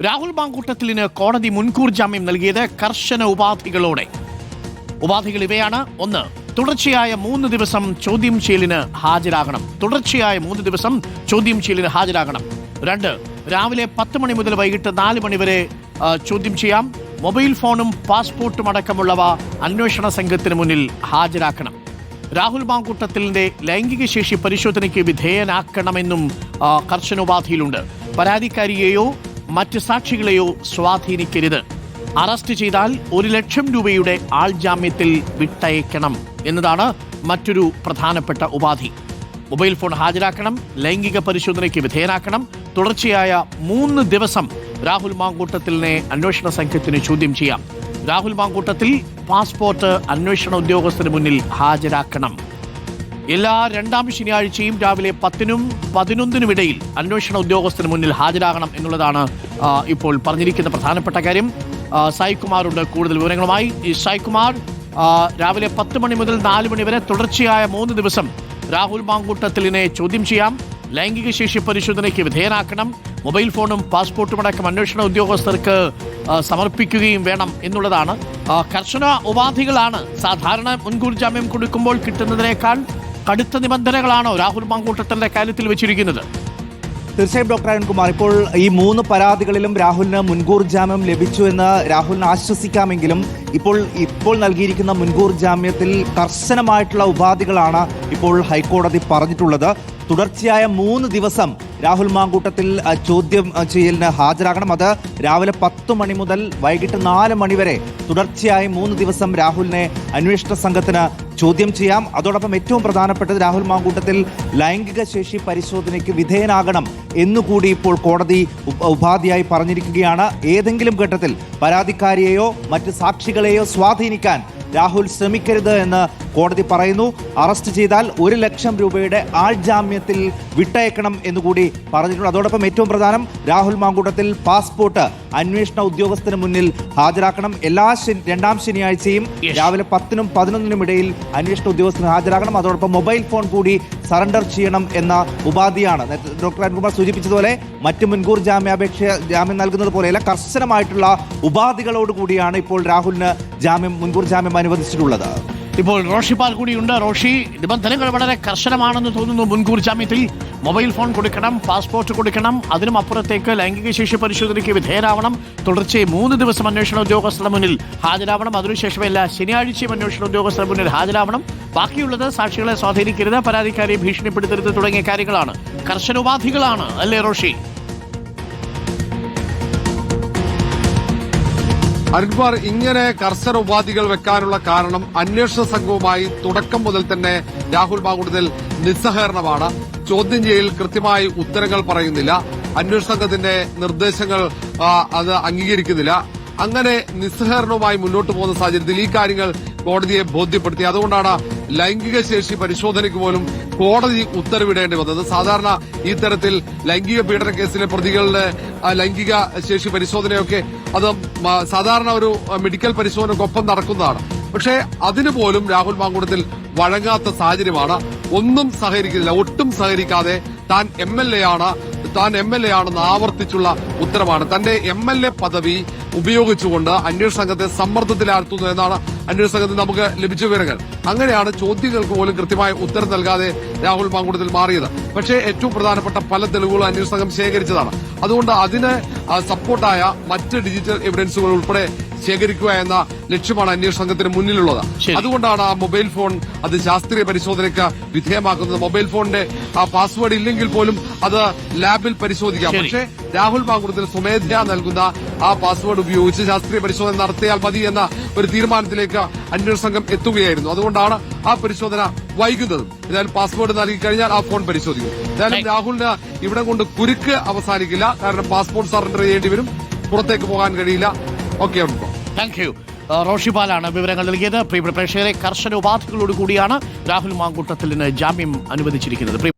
രാഹുൽ മാങ്കൂട്ടത്തിലിന് കോടതി മുൻകൂർ ജാമ്യം നൽകിയത് കർശന ഉപാധികളോടെ. ഉപാധികൾ ഇവയാണ്: 1. തുടർച്ചയായ 3 ദിവസം ചോദ്യം ചെയ്യലിന് ഹാജരാകണം. 2. രാവിലെ 10 മണി മുതൽ വൈകിട്ട് 4 മണി വരെ ചോദ്യം ചെയ്യാം. മൊബൈൽ ഫോണും പാസ്പോർട്ടും അടക്കമുള്ളവ അന്വേഷണ സംഘത്തിന് മുന്നിൽ ഹാജരാക്കണം. രാഹുൽ മാങ്കൂട്ടത്തിലിന്റെ ലൈംഗിക ശേഷി പരിശോധനയ്ക്ക് വിധേയനാക്കണമെന്നും കർശന ഉപാധിയിലുണ്ട്. പരാതിക്കാരിയെയോ മറ്റ് സാക്ഷികളെയോ സ്വാധീനിക്കരുത്. അറസ്റ്റ് ചെയ്താൽ 1 ലക്ഷം രൂപയുടെ ആൾജാമ്യത്തിൽ വിട്ടയക്കണം എന്നതാണ് മറ്റൊരു പ്രധാനപ്പെട്ട ഉപാധി. മൊബൈൽ ഫോൺ ഹാജരാക്കണം, ലൈംഗിക പരിശോധനയ്ക്ക് വിധേയനാക്കണം. തുടർച്ചയായ 3 ദിവസം രാഹുൽ മാങ്കൂട്ടത്തിലിനെ അന്വേഷണ സംഘത്തിന് ചോദ്യം ചെയ്യാം. രാഹുൽ മാങ്കൂട്ടത്തിൽ പാസ്പോർട്ട് അന്വേഷണ ഉദ്യോഗസ്ഥന് മുന്നിൽ ഹാജരാക്കണം. എല്ലാ 2ാം ശനിയാഴ്ചയും രാവിലെ 10നും 11നും ഇടയിൽ അന്വേഷണ ഉദ്യോഗസ്ഥന് മുന്നിൽ ഹാജരാകണം എന്നുള്ളതാണ് ഇപ്പോൾ പറഞ്ഞിരിക്കുന്ന പ്രധാനപ്പെട്ട കാര്യം. സായികുമാറുണ്ട് കൂടുതൽ വിവരങ്ങളുമായി. സായികുമാർ, രാവിലെ 10 മണി മുതൽ 4 മണി വരെ തുടർച്ചയായ 3 ദിവസം രാഹുൽ മാങ്കൂട്ടത്തിലിനെ ചോദ്യം ചെയ്യാം, ലൈംഗിക ശേഷി പരിശോധനയ്ക്ക് വിധേയനാക്കണം, മൊബൈൽ ഫോണും പാസ്പോർട്ടും അടക്കം അന്വേഷണ ഉദ്യോഗസ്ഥർക്ക് സമർപ്പിക്കുകയും വേണം എന്നുള്ളതാണ്. കർശന ഉപാധികളാണ്. സാധാരണ മുൻകൂർ ജാമ്യം കൊടുക്കുമ്പോൾ കിട്ടുന്നതിനേക്കാൾ കടുത്ത നിബന്ധനകളാണോ രാഹുൽ മാങ്കൂട്ടത്തിന്റെ കാര്യത്തിൽ വെച്ചിരിക്കുന്നത്? തീർച്ചയായും ഡോക്ടർ അരുൺകുമാർ, ഇപ്പോൾ ഈ 3 പരാതികളിലും രാഹുലിന് മുൻകൂർ ജാമ്യം ലഭിച്ചു എന്ന് രാഹുലിന് ആശ്വസിക്കാമെങ്കിലും ഇപ്പോൾ നൽകിയിരിക്കുന്ന മുൻകൂർ ജാമ്യത്തിൽ കർശനമായിട്ടുള്ള ഉപാധികളാണ് ഇപ്പോൾ ഹൈക്കോടതി പറഞ്ഞിട്ടുള്ളത്. തുടർച്ചയായ 3 ദിവസം രാഹുൽ മാങ്കൂട്ടത്തിൽ ചോദ്യം ചെയ്യലിന് ഹാജരാകണം. അത് രാവിലെ 10 മണി മുതൽ വൈകിട്ട് 4 മണി വരെ തുടർച്ചയായി 3 ദിവസം രാഹുലിനെ അന്വേഷണ സംഘത്തിന് ചോദ്യം ചെയ്യാം. അതോടൊപ്പം ഏറ്റവും പ്രധാനപ്പെട്ടത് രാഹുൽ മാങ്കൂട്ടത്തിൽ ലൈംഗിക ശേഷി പരിശോധനയ്ക്ക് വിധേയനാകണം എന്നുകൂടി ഇപ്പോൾ കോടതി ഉപാധിയായി പറഞ്ഞിരിക്കുകയാണ്. ഏതെങ്കിലും ഘട്ടത്തിൽ പരാതിക്കാരിയെയോ മറ്റ് സാക്ഷികളെയോ സ്വാധീനിക്കാൻ രാഹുൽ ശ്രമിക്കരുത് എന്ന് കോടതി പറയുന്നു. അറസ്റ്റ് ചെയ്താൽ 1 ലക്ഷം രൂപയുടെ ആൾജാമ്യത്തിൽ വിട്ടയക്കണം എന്നുകൂടി പറഞ്ഞിട്ടുണ്ട്. അതോടൊപ്പം ഏറ്റവും പ്രധാനം, രാഹുൽ മാങ്കൂട്ടത്തിൽ പാസ്പോർട്ട് അന്വേഷണ ഉദ്യോഗസ്ഥന് മുന്നിൽ ഹാജരാക്കണം. എല്ലാ 2ാം ശനിയാഴ്ചയും രാവിലെ 10നും 11നും ഇടയിൽ അന്വേഷണ ഉദ്യോഗസ്ഥന് ഹാജരാകണം. അതോടൊപ്പം മൊബൈൽ ഫോൺ കൂടി സറണ്ടർ ചെയ്യണം എന്ന ഉപാധിയാണ്. ഡോക്ടർ അരുൺകുമാർ സൂചിപ്പിച്ചതുപോലെ മറ്റ് മുൻകൂർ ജാമ്യം നൽകുന്നത് പോലെയല്ല, കർശനമായിട്ടുള്ള ഉപാധികളോടുകൂടിയാണ് ഇപ്പോൾ രാഹുലിന് മുൻകൂർ ജാമ്യം അനുവദിച്ചിട്ടുള്ളത്. ഇപ്പോൾ റോഷിപാൽ കൂടിയുണ്ട്. റോഷി, നിബന്ധനകൾ വളരെ കർശനമാണെന്ന് തോന്നുന്നു. മുൻകൂർ ജാമ്യത്തിൽ മൊബൈൽ ഫോൺ കൊടുക്കണം, പാസ്പോർട്ട് കൊടുക്കണം, അതിനും അപ്പുറത്തേക്ക് ലൈംഗിക ശേഷി പരിശോധനയ്ക്ക് വിധേയനാവണം, തുടർച്ചയായി 3 ദിവസം അന്വേഷണ ഉദ്യോഗസ്ഥരുടെ മുന്നിൽ ഹാജരാവണം, അതിനുശേഷം എല്ലാ ശനിയാഴ്ചയും അന്വേഷണ ഉദ്യോഗസ്ഥരുടെ മുന്നിൽ ഹാജരാവണം. ബാക്കിയുള്ളത് സാക്ഷികളെ സ്വാധീനിക്കരുത്, പരാതിക്കാരെ ഭീഷണിപ്പെടുത്തരുത് തുടങ്ങിയ കാര്യങ്ങളാണ്. കർശന ഉപാധികളാണ് അല്ലേ റോഷി? അരുൺകുമാർ, ഇങ്ങനെ കർശന ഉപാധികൾ വെക്കാനുള്ള കാരണം അന്വേഷണ സംഘവുമായി തുടക്കം മുതൽ തന്നെ രാഹുൽ മാങ്കൂട്ടത്തിൽ നിസ്സഹകരണമാണ്. ചോദ്യം ചെയ്യൽ കൃത്യമായി ഉത്തരങ്ങൾ പറയുന്നില്ല, അന്വേഷണ സംഘത്തിന്റെ നിർദ്ദേശങ്ങൾ അത് അംഗീകരിക്കുന്നില്ല. അങ്ങനെ നിസ്സഹകരണവുമായി മുന്നോട്ട് പോകുന്ന സാഹചര്യത്തിൽ ഈ കാര്യങ്ങൾ കോടതിയെ ബോധ്യപ്പെടുത്തി. അതുകൊണ്ടാണ് ലൈംഗിക ശേഷി പരിശോധനയ്ക്ക് പോലും കോടതി ഉത്തരവിടേണ്ടി വന്നത്. സാധാരണ ഈ തരത്തിൽ ലൈംഗിക പീഡന കേസിലെ പ്രതികളുടെ ലൈംഗിക ശേഷി പരിശോധനയൊക്കെ അത് സാധാരണ ഒരു മെഡിക്കൽ പരിശോധനയ്ക്കൊപ്പം നടക്കുന്നതാണ്. പക്ഷേ അതിന് പോലും രാഹുൽ മാങ്കൂട്ടത്തിൽ വഴങ്ങാത്ത സാഹചര്യമാണ്. ഒന്നും സഹകരിക്കുന്നില്ല, ഒട്ടും സഹകരിക്കാതെ താൻ എം എൽ എ ആണെന്ന് ആവർത്തിച്ചുള്ള ഉത്തരമാണ്. തന്റെ MLA പദവി ഉപയോഗിച്ചുകൊണ്ട് അന്വേഷണ സംഘത്തെ സമ്മർദ്ദത്തിലാഴ്ത്തുന്നു എന്നാണ് അന്വേഷണ സംഘത്തിൽ നമുക്ക് ലഭിച്ച വിവരങ്ങൾ. അങ്ങനെയാണ് ചോദ്യങ്ങൾക്ക് പോലും കൃത്യമായ ഉത്തരം നൽകാതെ രാഹുൽ മാങ്കൂട്ടത്തിൽ മാറിയത്. പക്ഷേ ഏറ്റവും പ്രധാനപ്പെട്ട പല തെളിവുകളും അന്വേഷണ സംഘം ശേഖരിച്ചതാണ്. അതുകൊണ്ട് അതിന് സപ്പോർട്ടായ മറ്റ് ഡിജിറ്റൽ എവിഡൻസുകൾ ഉൾപ്പെടെ ശേഖരിക്കുക എന്ന ലക്ഷ്യമാണ് അന്വേഷണ സംഘത്തിന് മുന്നിലുള്ളത്. അതുകൊണ്ടാണ് ആ മൊബൈൽ ഫോൺ അത് ശാസ്ത്രീയ പരിശോധനയ്ക്ക് വിധേയമാക്കുന്നത്. മൊബൈൽ ഫോണിന്റെ പാസ്വേഡ് ഇല്ലെങ്കിൽ പോലും അത് ലാബിൽ പരിശോധിക്കാം. പക്ഷേ രാഹുൽ മാങ്കൂട്ടത്തിൽ സ്വമേധയാ നൽകുന്ന ആ പാസ്വേഡ് ഉപയോഗിച്ച് ശാസ്ത്രീയ പരിശോധന നടത്തിയാൽ മതി എന്ന ഒരു തീരുമാനത്തിലേക്ക് അന്വേഷണ സംഘം എത്തുകയായിരുന്നു. അതുകൊണ്ടാണ് ആ പരിശോധന വൈകുന്നതും. ഏതായാലും പാസ്വേഡ് നൽകി കഴിഞ്ഞാൽ ആ ഫോൺ പരിശോധിക്കും. ഏതായാലും രാഹുലിന് ഇവിടെ കൊണ്ട് കുരുക്ക് അവസാനിക്കില്ല. കാരണം പാസ്പോർട്ട് സറണ്ടർ ചെയ്യേണ്ടി വരും, പുറത്തേക്ക് പോകാൻ കഴിയില്ല. Okay, thank you. റോഷിപാലാണ് വിവരങ്ങൾ നൽകിയത്. പ്രിയ പ്രേക്ഷകരെ, കർശന ഉപാധികളോടുകൂടിയാണ് രാഹുൽ മാങ്കൂട്ടത്തിലിന് ജാമ്യം അനുവദിച്ചിരിക്കുന്നത്.